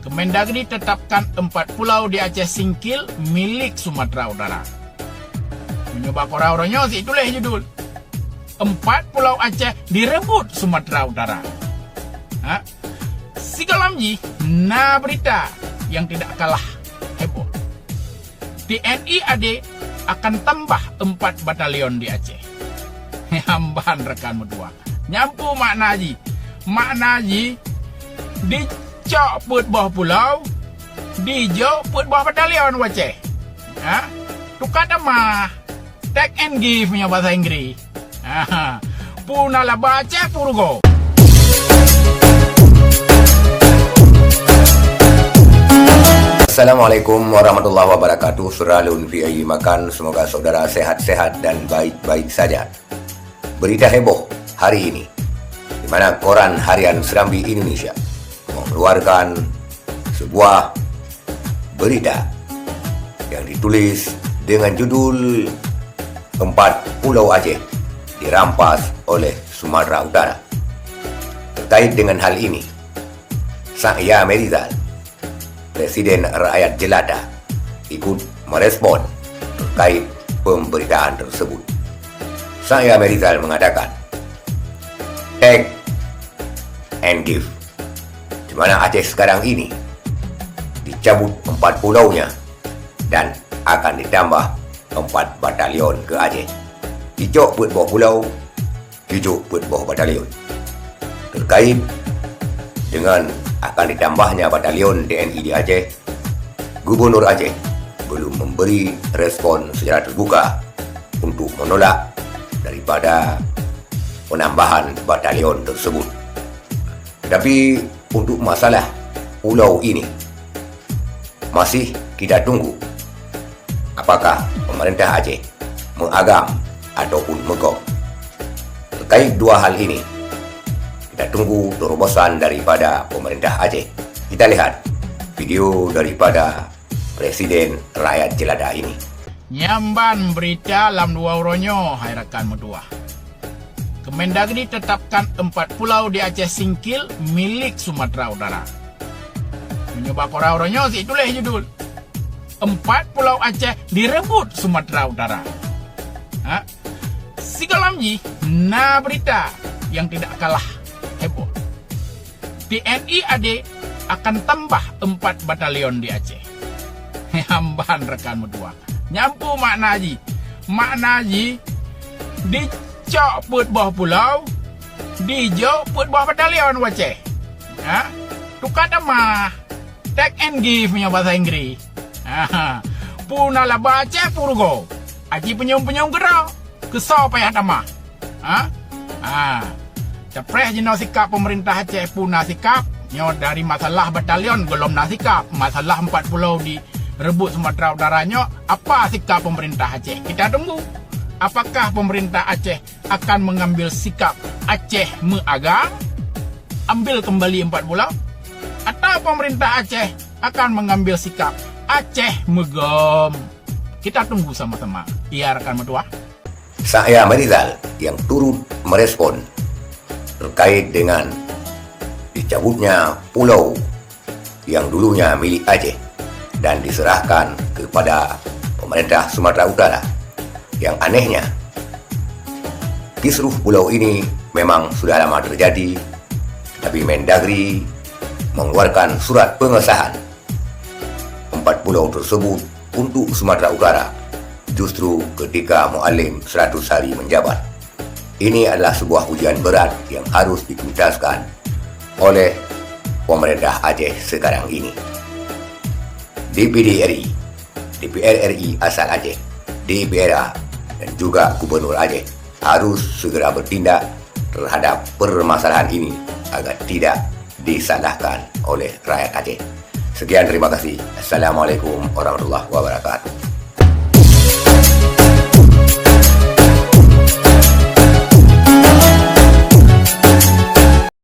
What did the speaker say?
Kemendagri tetapkan 4 pulau di Aceh Singkil milik Sumatera Utara. Menyebab orang-orangnya sih itulah judul. 4 pulau Aceh direbut Sumatera Utara. Sikalamji, nah berita yang tidak kalah heboh. TNI AD akan tambah 4 batalion di Aceh. Hambahan rekan berdua. Nyampu maknaji. Maknaji dicok put bawah pulau, dijok put bawah batalion Aceh. Tukar nama take and give punya bahasa Inggris. Punala baca purgo. Assalamualaikum warahmatullahi wabarakatuh. Suralun fi ayyi makan. Semoga saudara sehat-sehat dan baik-baik saja. Berita heboh hari ini, di mana koran harian Serambi Indonesia mengeluarkan sebuah berita yang ditulis dengan judul 4 Pulau Aceh dirampas oleh Sumatera Utara. Terkait dengan hal ini, saya Merizal, Presiden Rakyat Jelata, ikut merespon terkait pemberitaan tersebut. Saya Merizal mengatakan, take and give, di mana Aceh sekarang ini dicabut 4 pulaunya dan akan ditambah 4 batalion ke Aceh. Hijau put bawah pulau, hijau put bawah batalion. Terkait dengan akan ditambahnya batalion TNI di Aceh, Gubernur Aceh belum memberi respon secara terbuka untuk menolak daripada penambahan batalion tersebut. Tetapi untuk masalah pulau ini, masih kita tunggu apakah pemerintah Aceh mengagam ataupun megok. Terkait dua hal ini, kita tunggu terobosan daripada pemerintah Aceh. Kita lihat video daripada Presiden Rakyat Jelata ini. Nyamban berita lam dua uronyo, hai rekan berdua. Kemendagri tetapkan 4 pulau di Aceh Singkil milik Sumatera Utara. Menyebab orang-orangnya sih itulah judul. 4 pulau Aceh direbut Sumatera Utara. Sikalamji, nah berita yang tidak kalah heboh. TNI AD akan tambah 4 batalion di Aceh. Hambahan rekan berdua. Nyampu maknaji. Maknaji dicok put bawah pulau, dijok put bawah batalion Aceh. Tukar nama take and give punya bahasa Inggris. Punala baca purgo. Aji penyum-penyum gerak. Kesau payah nama. Capres jino sikap pemerintah Aceh puna sikap. Nyo dari masalah batalion belum nak sikap. Masalah 4 pulau di rebut Sumatera Utaranya, apa sikap pemerintah Aceh? Kita tunggu. Apakah pemerintah Aceh akan mengambil sikap Aceh mengagang, ambil kembali 4 pulau? Atau pemerintah Aceh akan mengambil sikap Aceh megom? Kita tunggu sama-sama. Iya rekan berdua. Saya Merizal yang turut merespon terkait dengan dicabutnya pulau yang dulunya milik Aceh dan diserahkan kepada pemerintah Sumatera Utara. Yang anehnya, kisruh pulau ini memang sudah lama terjadi, tapi Mendagri mengeluarkan surat pengesahan 4 pulau tersebut untuk Sumatera Utara justru ketika Muallim 100 hari menjabat. Ini adalah sebuah ujian berat yang harus dituntaskan oleh pemerintah Aceh sekarang ini. DPD RI, DPR RI asal Aceh, DPRA dan juga Gubernur Aceh harus segera bertindak terhadap permasalahan ini agar tidak disalahkan oleh rakyat Aceh. Sekian, terima kasih. Assalamualaikum warahmatullahi wabarakatuh.